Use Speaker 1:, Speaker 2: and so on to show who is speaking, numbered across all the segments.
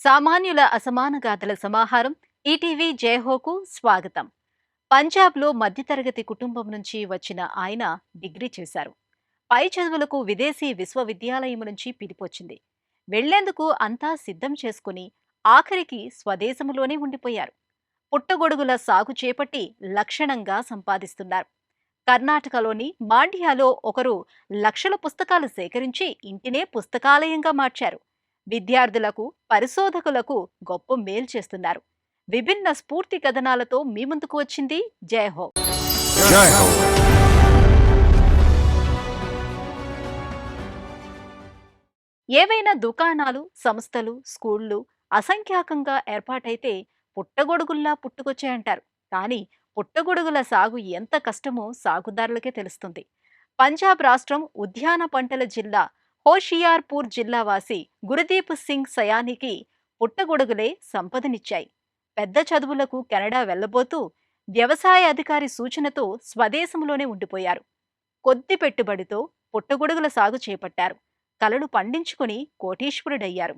Speaker 1: సామాన్యుల అసమాన గాథల సమాహారం ఈటీవీ జయహోకు స్వాగతం. పంజాబ్లో మధ్యతరగతి కుటుంబం నుంచి వచ్చిన ఆయన డిగ్రీ చేశారు. పై చదువులకు విదేశీ విశ్వవిద్యాలయం నుంచి పిలిపొచ్చింది. వెళ్లేందుకు అంతా సిద్ధం చేసుకుని ఆఖరికి స్వదేశంలోనే ఉండిపోయారు. పుట్టగొడుగుల సాగు చేపట్టి లక్షణంగా సంపాదిస్తున్నారు. కర్ణాటకలోని మాండ్యాలో ఒకరు లక్షల పుస్తకాలు సేకరించి ఇంటినే పుస్తకాలయంగా మార్చారు. విద్యార్థులకు, పరిశోధకులకు గొప్ప మేలు చేస్తున్నారు. విభిన్న స్ఫూర్తి కథనాలతో మీ ముందుకు వచ్చింది జయహో. ఏవైనా దుకాణాలు, సంస్థలు, స్కూళ్లు అసంఖ్యాకంగా ఏర్పాటైతే పుట్టగొడుగుల్లా పుట్టుకొచ్చాయంటారు. కానీ పుట్టగొడుగుల సాగు ఎంత కష్టమో సాగుదారులకే తెలుస్తుంది. పంజాబ్ రాష్ట్రం ఉద్యాన పంటల జిల్లా హోషియార్పూర్ జిల్లావాసి గురుదీప్ సింగ్ సయానికి పుట్టగొడుగులే సంపదనిచ్చాయి. పెద్ద చదువులకు కెనడా వెళ్లబోతూ వ్యవసాయ అధికారి సూచనతో స్వదేశంలోనే ఉండిపోయారు. కొద్ది పెట్టుబడితో పుట్టగొడుగుల సాగు చేపట్టారు. కలలు పండించుకుని కోటీశ్వరుడయ్యారు.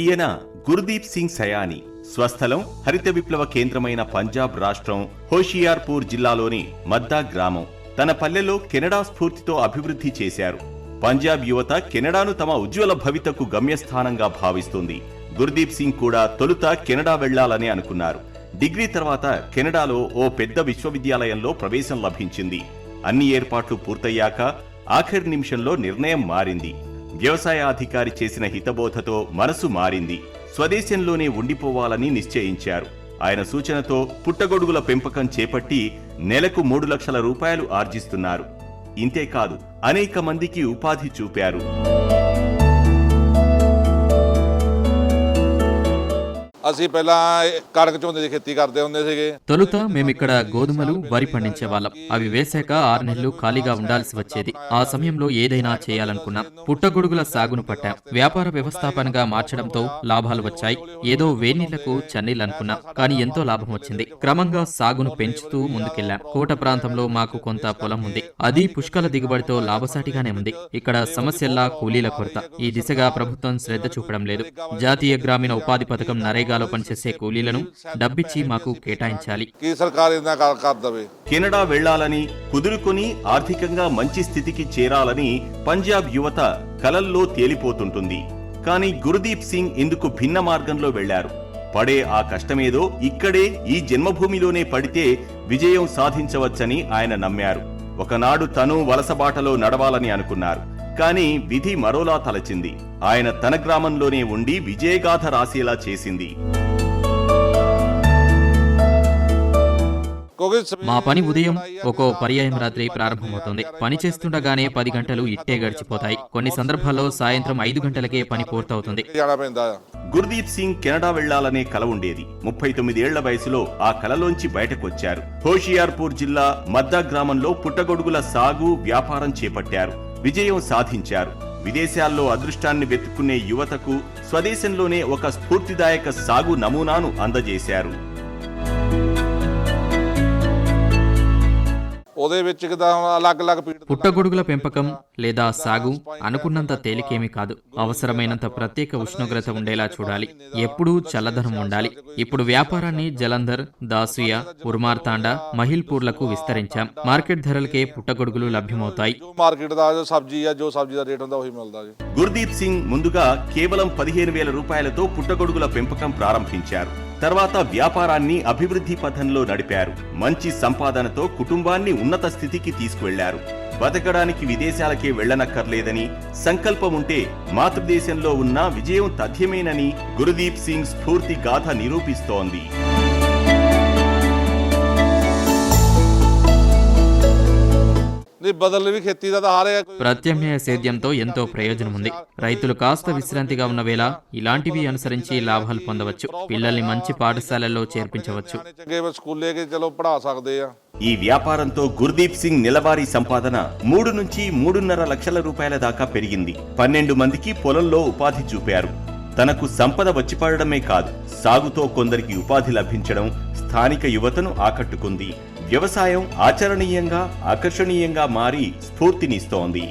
Speaker 2: ఈయన గురుదీప్ సింగ్ సయాని. స్వస్థలం హరిత విప్లవ కేంద్రమైన పంజాబ్ రాష్ట్రం హోషియార్పూర్ జిల్లాలోని మద్దా గ్రామం. తన పల్లెలో కెనడా స్ఫూర్తితో అభివృద్ధి చేశారు. పంజాబ్ యువత కెనడాను తమ ఉజ్వల భవితకు గమ్యస్థానంగా భావిస్తుంది. గురుదీప్ సింగ్ కూడా తొలుత కెనడా వెళ్లాలని అనుకున్నారు. డిగ్రీ తర్వాత కెనడాలో ఓ పెద్ద విశ్వవిద్యాలయంలో ప్రవేశం లభించింది. అన్ని ఏర్పాట్లు పూర్తయ్యాక ఆఖరి నిమిషంలో నిర్ణయం మారింది. వ్యవసాయ అధికారి చేసిన హితబోధతో మనసు మారింది. స్వదేశంలోనే ఉండిపోవాలని నిశ్చయించారు. ఆయన సూచనతో పుట్టగొడుగుల పెంపకం చేపట్టి నెలకు 3 లక్షల రూపాయలు ఆర్జిస్తున్నారు. ఇంతేకాదు, అనేక మందికి ఉపాధి చూపారు.
Speaker 3: తొలుత మేమిక్కడ గోధుమలు, వరి పండించేవాళ్ళం. అవి వేశాక 6 నెలలు ఖాళీగా ఉండాల్సి వచ్చేది. ఆ సమయంలో ఏదైనా చేయాలనుకున్నాం. పుట్టగొడుగుల సాగును పట్టాం. వ్యాపార వ్యవస్థాపనగా మార్చడంతో లాభాలు వచ్చాయి. ఏదో వేనీళ్లకు చన్నీళ్లనుకున్నాం, కానీ ఎంతో లాభం వచ్చింది. క్రమంగా సాగును పెంచుతూ ముందుకెళ్లాం. కోట ప్రాంతంలో మాకు కొంత పొలం ఉంది. అది పుష్కల దిగుబడితో లాభసాటిగానే ఉంది. ఇక్కడ సమస్యల్లా కూలీల కొరత. ఈ దిశగా ప్రభుత్వం శ్రద్ధ చూపడం లేదు. జాతీయ గ్రామీణ ఉపాధి పథకం నరేగాలో పనిచేసే కూలీలను డబ్బిచ్చి మాకు కేటాయించాలి.
Speaker 2: కెనడా వెళ్లాలని, కుదురుకొని ఆర్థికంగా మంచి స్థితికి చేరాలని పంజాబ్ యువత కలల్లో తేలిపోతుంటుంది. కానీ గురుదీప్ సింగ్ ఇందుకు భిన్న మార్గంలో వెళ్లారు. పడే ఆ కష్టమేదో ఇక్కడే, ఈ జన్మభూమిలోనే పడితే విజయం సాధించవచ్చని ఆయన నమ్మారు. ఒకనాడు తను వలసబాటలో నడవాలని అనుకున్నారు. కానీ విధి మరోలా తలచింది. ఆయన తన గ్రామంలోనే ఉండి విజయగాథ రాసేలా చేసింది.
Speaker 3: మా పని ఉదయం ఒక్కో పర్యాయం రాత్రి ప్రారంభమవుతుంది. పని చేస్తుండగానే 10 గంటలు ఇట్టే గడిచిపోతాయి. కొన్ని సందర్భాల్లో సాయంత్రం 5 గంటలకే పని పూర్తవుతుంది.
Speaker 2: గురుదీప్ సింగ్ కెనడా వెళ్లాలనే కల ఉండేది. 39 ఏళ్ల వయసులో ఆ కలలోంచి బయటకొచ్చారు. హోషియార్పూర్ జిల్లా మద్దా గ్రామంలో పుట్టగొడుగుల సాగు, వ్యాపారం చేపట్టారు. విజయం సాధించారు. విదేశాల్లో అదృష్టాన్ని వెతుక్కునే యువతకు స్వదేశంలోనే ఒక స్ఫూర్తిదాయక సాగు నమూనాను అందజేశారు.
Speaker 3: పుట్టగొడుగుల పెంపకం లేదా సాగు అనుకున్నంత తేలికేమీ కాదు. అవసరమైనంత ప్రత్యేక ఉష్ణోగ్రత ఉండేలా చూడాలి. ఎప్పుడూ చల్లదనం ఉండాలి. ఇప్పుడు వ్యాపారాన్ని జలంధర్, దాసుయా, ఉర్మార్తాండా, మహిల్పూర్లకు విస్తరించాం. మార్కెట్ ధరలకే పుట్టగొడుగులు లభ్యమవుతాయి.
Speaker 2: గురుదీప్ సింగ్ ముందుగా కేవలం 15,000 రూపాయలతో పుట్టగొడుగుల పెంపకం ప్రారంభించారు. తర్వాత వ్యాపారాన్ని అభివృద్ధి పథంలో నడిపారు. మంచి సంపాదనతో కుటుంబాన్ని ఉన్నత స్థితికి తీసుకువెళ్లారు. బతకడానికి విదేశాలకే వెళ్లనక్కర్లేదని, సంకల్పముంటే మాతృదేశంలో ఉన్న విజయం తథ్యమేనని గురుదీప్ సింగ్ స్ఫూర్తి గాథ నిరూపిస్తోంది.
Speaker 3: ప్రత్యామ్నాయ సేద్యంతో ఎంతో ప్రయోజనం ఉంది. రైతులు కాస్త విశ్రాంతిగా ఉన్న వేళ ఇలాంటివి అనుసరించి లాభాలు పొందవచ్చు. పిల్లల్ని మంచి పాఠశాలల్లో చేర్పించవచ్చు.
Speaker 2: ఈ వ్యాపారంతో గురుదీప్ సింగ్ నెలవారీ సంపాదన 3 నుంచి 3.5 లక్షల రూపాయల దాకా పెరిగింది. 12 మందికి పొలంలో ఉపాధి చూపారు. తనకు సంపద వచ్చిపడడమే కాదు, సాగుతో కొందరికి ఉపాధి లభించడం స్థానిక యువతను ఆకట్టుకుంది. వ్యవసాయం ఆచరణీయంగా, ఆకర్షణీయంగా మారి స్ఫూర్తినిస్తోంది.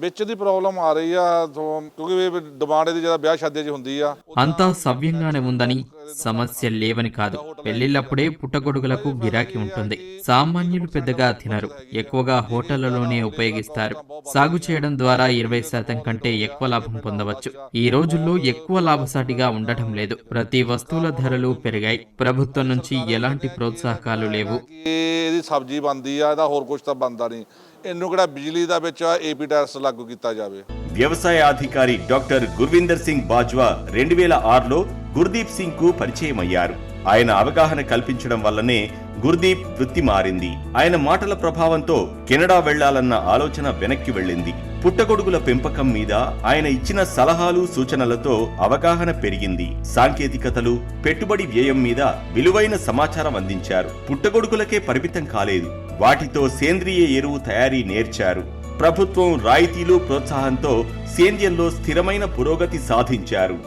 Speaker 4: ਵਿੱਚ ਦੀ ਪ੍ਰੋਬਲਮ ਆ ਰਹੀ ਆ ਕਿਉਂਕਿ ਡਿਮਾਂਡ ਇਹਦੀ ਜ਼ਿਆਦਾ ਵਿਆਹ ਸ਼ਾਦੀਆਂ 'ਚ ਹੁੰਦੀ ਆ.
Speaker 3: అంతా సవ్యంగానే ఉందని, సమస్య లేవని కాదు. పెళ్లిళ్లప్పుడే పుట్టగొడుగులకు గిరాకీ ఉంటుంది. సామాన్యులు పెద్దగా తినరు, ఎక్కువగా హోటళ్లలోనే ఉపయోగిస్తారు. సాగు చేయడం ద్వారా 20% కంటే ఎక్కువ లాభం పొందవచ్చు. ఈ రోజుల్లో ఎక్కువ లాభసాటిగా ఉండటం లేదు. ప్రతి వస్తువుల ధరలు పెరిగాయి. ప్రభుత్వం నుంచి ఎలాంటి ప్రోత్సాహకాలు లేవు.
Speaker 4: ਇਹਦੀ ਸਬਜ਼ੀ ਬਣਦੀ ਆ, ਇਹਦਾ ਹੋਰ ਕੁਝ ਤਾਂ ਬਣਦਾ ਨਹੀਂ. ਇਹਨੂੰ ਕਿਹੜਾ ਬਿਜਲੀ ਦਾ ਵਿੱਚ ఏపీ ਟੈਕਸ ਲਾਗੂ ਕੀਤਾ ਜਾਵੇ.
Speaker 2: వ్యవసాయ అధికారి డాక్టర్ గుర్విందర్ సింగ్ బాజ్వా 2006లో గుర్దీప్ సింగ్ కు పరిచయం అయ్యారు. ఆయన అవగాహన కల్పించడం వల్లనే గుర్దీప్ వృత్తి మారింది. ఆయన మాటల ప్రభావంతో కెనడా వెళ్లాలన్న ఆలోచన వెనక్కి వెళ్ళింది. పుట్టగొడుగుల పెంపకం మీద ఆయన ఇచ్చిన సలహాలు, సూచనలతో అవగాహన పెరిగింది. సాంకేతికతలు, పెట్టుబడి వ్యయం మీద విలువైన సమాచారం అందించారు. పుట్టగొడుగులకే పరిమితం కాలేదు, వాటితో సేంద్రియ ఎరువు తయారీ నేర్చారు. ప్రభుత్వం రాయితీలు, ప్రోత్సాహంతో సేద్యంలో స్థిరమైన పురోగతి సాధించారు.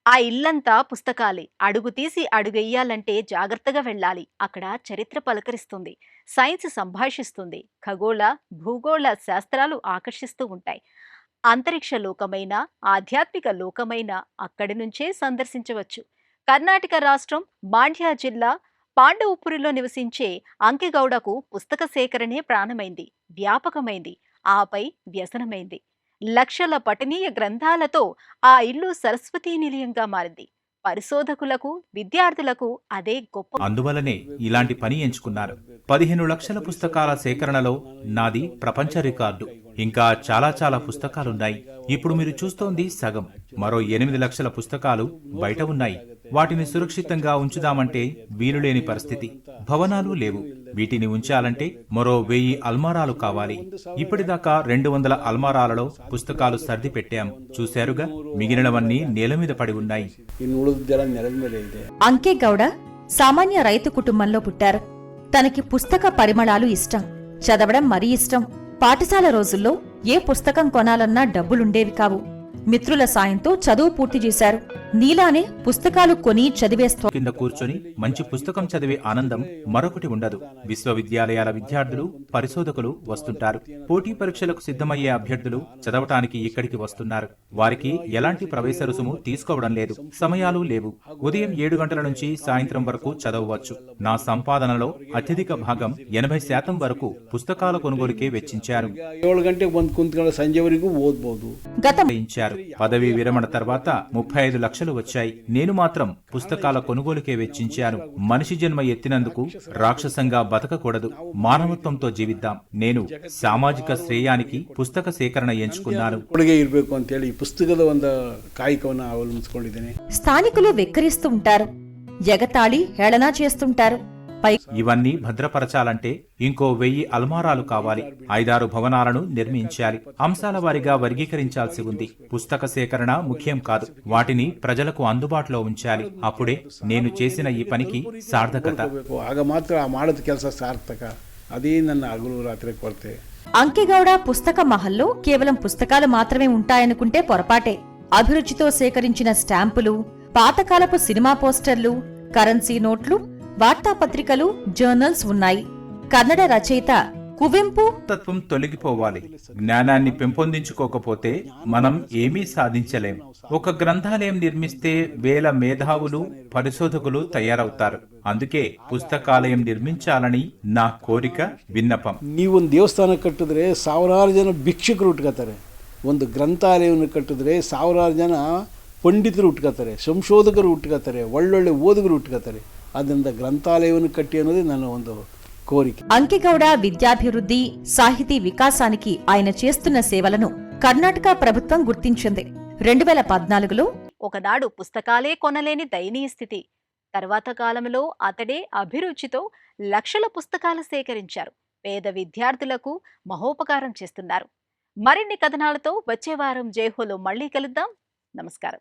Speaker 1: ఆ ఇల్లంతా పుస్తకాలే. అడుగు తీసి అడుగెయ్యాలంటే జాగ్రత్తగా వెళ్ళాలి. అక్కడ చరిత్ర పలకరిస్తుంది, సైన్స్ సంభాషిస్తుంది, ఖగోళ భూగోళ శాస్త్రాలు ఆకర్షిస్తూ ఉంటాయి. అంతరిక్ష లోకమైన, ఆధ్యాత్మిక లోకమైన అక్కడి నుంచే సందర్శించవచ్చు. కర్ణాటక రాష్ట్రం మాండ్య జిల్లా పాండవపురిలో నివసించే అంకెగౌడకు పుస్తక సేకరణే ప్రాణమైంది, వ్యాపకమైంది, ఆపై వ్యసనమైంది. లక్షల పఠనీయ గ్రంథాలతో ఆ ఇల్లు సరస్వతీ నిలయంగా మారింది. పరిశోధకులకు, విద్యార్థులకు అదే గొప్ప.
Speaker 5: అందువలనే ఇలాంటి పని ఎంచుకున్నారు. 15 లక్షల పుస్తకాల సేకరణలో నాది ప్రపంచ రికార్డు. ఇంకా చాలా పుస్తకాలున్నాయి. ఇప్పుడు మీరు చూస్తోంది సగం. మరో 8 లక్షల పుస్తకాలు బయట ఉన్నాయి. వాటిని సురక్షితంగా ఉంచుదామంటే వీలులేని పరిస్థితి. భవనాలు లేవు. వీటిని ఉంచాలంటే మరో 1000 అల్మారాలు కావాలి. ఇప్పటిదాకా 200 అల్మారాలలో పుస్తకాలు సర్ది పెట్టాం. చూశారుగా, మిగిలినవన్నీ నేల మీద పడి ఉన్నాయి.
Speaker 6: అంకెగౌడ సామాన్య రైతు కుటుంబంలో పుట్టారు. తనకి పుస్తక పరిమళాలు ఇష్టం, చదవడం మరీ ఇష్టం. పాఠశాల రోజుల్లో ఏ పుస్తకం కొనాలన్నా డబ్బులుండేవి కావు. మిత్రుల సాయంతో చదువు పూర్తి చేశారు. నీలానే పుస్తకాలు కొని చదివేస్తో
Speaker 5: కింద కూర్చొని మంచి పుస్తకం చదివే ఆనందం మరొకటి ఉండదు. విశ్వవిద్యాలయాల విద్యార్థులు, పరిశోధకులు వస్తుంటారు. పోటీ పరీక్షలకు సిద్ధమయ్యే అభ్యర్థులు చదవటానికి ఇక్కడికి వస్తున్నారు. వారికి ఎలాంటి ప్రవేశ రుసుము తీసుకోవడం లేదు. సమయాలు లేవు. ఉదయం 7 గంటల నుంచి సాయంత్రం వరకు చదవవచ్చు. నా సంపాదనలో అత్యధిక భాగం 80% వరకు పుస్తకాల కొనుగోలుకే వెచ్చించారు.
Speaker 7: 7 ಗಂಟೆಗೆ ಬಂದು ಕುಂತ್ಕೊಂಡು ಸಂಜೆವರೆಗೂ ಓದ್ಬೋದು.
Speaker 5: ఇచ్చారు. పదవీ విరమణ తర్వాత 35 లక్షలు వచ్చాయి. నేను మాత్రం పుస్తకాల కొనుగోలుకే వెచ్చించాను. మనిషి జన్మ ఎత్తినందుకు రాక్షసంగా బతకకూడదు. మానవత్వంతో జీవిద్దాం. నేను సామాజిక శ్రేయానికి పుస్తక సేకరణ ఎంచుకున్నాను.
Speaker 7: ಇರಬೇಕು ಅಂತ ಹೇಳಿ ಪುಸ್ತಕದ ಒಂದು ಕಾಯಕವನ್ನು ಅವಲಂಬಿಸಿಕೊಂಡಿದ್ದೇನೆ.
Speaker 6: స్థానికులు వెక్కిరిస్తూ ఉంటారు, ఎగతాళి హేళన చేస్తుంటారు.
Speaker 5: ఇవన్నీ భద్రపరచాలంటే ఇంకో 1000 అల్మారాలు కావాలి. 5-6 భవనాలను నిర్మించాలి. అంశాల వారీగా వర్గీకరించాల్సి ఉంది. పుస్తక సేకరణ ముఖ్యం కాదు, వాటిని ప్రజలకు అందుబాటులో ఉంచాలి. అప్పుడే నేను చేసిన ఈ పనికి సార్థకత.
Speaker 7: ಆಗ ಮಾತ್ರ ಆ ಮಾಡಿದ ಕೆಲಸ ಸಾರ್ಥಕ. అదే ನನ್ನ ಹಗಲು ರಾತ್ರಿ ಕೊರತೆ.
Speaker 6: అంకెగౌడ పుస్తక మహల్లో కేవలం పుస్తకాలు మాత్రమే ఉంటాయనుకుంటే పొరపాటే. అభిరుచితో సేకరించిన స్టాంపులు, పాతకాలపు సినిమా పోస్టర్లు, కరెన్సీ నోట్లు, వార్తాపత్రికలు, జర్నల్స్ ఉన్నాయి. కన్నడ రచయిత కువెంపు
Speaker 5: తత్వం తొలగిపోవాలి. జ్ఞానాన్ని పెంపొందించుకోకపోతే మనం ఏమీ సాధించలేం. ఒక గ్రంథాలయం నిర్మిస్తే వేల మేధావులు, పరిశోధకులు తయారవుతారు. అందుకే పుస్తకాలయం నిర్మించాలని నా కోరిక, విన్నపం.
Speaker 7: ನೀವೊಂದು ದೇವಸ್ಥಾನ ಕಟ್ಟಿದ್ರೆ 1000 ಜನ ಭಿಕ್ಷುಕರು ಉಟ್ಕೋತಾರೆ. ಒಂದು ಗ್ರಂಥಾಲಯವನ್ನು ಕಟ್ಟಿದ್ರೆ 1000 ಜನ ಪಂಡಿತರು ಉಟ್ಕೋತಾರೆ, ಸಂಶೋಧಕರು ಉಟ್ಕೋತಾರೆ, ಒಳ್ಳೊಳ್ಳೆ ಓದುಗರು ಉಟ್ಕೋತಾರೆ. ಅದರಿಂದ ಗ್ರಂಥಾಲಯವನ್ನು ಕಟ್ಟಿ ಅನ್ನೋದೇ ನನ್ನ ಒಂದು కోరిక.
Speaker 6: అంకెగౌడ విద్యాభివృద్ధి, సాహితీ వికాసానికి ఆయన చేస్తున్న సేవలను కర్ణాటక ప్రభుత్వం గుర్తించింది. 2014లో
Speaker 1: ఒకనాడు పుస్తకాలే కొనలేని దయనీయ స్థితి. తర్వాత కాలంలో అతడే అభిరుచితో లక్షల పుస్తకాలు సేకరించారు. పేద విద్యార్థులకు మహోపకారం చేస్తున్నారు. మరిన్ని కథనాలతో వచ్చే వారం జైహోలో మళ్ళీ కలుద్దాం. నమస్కారం.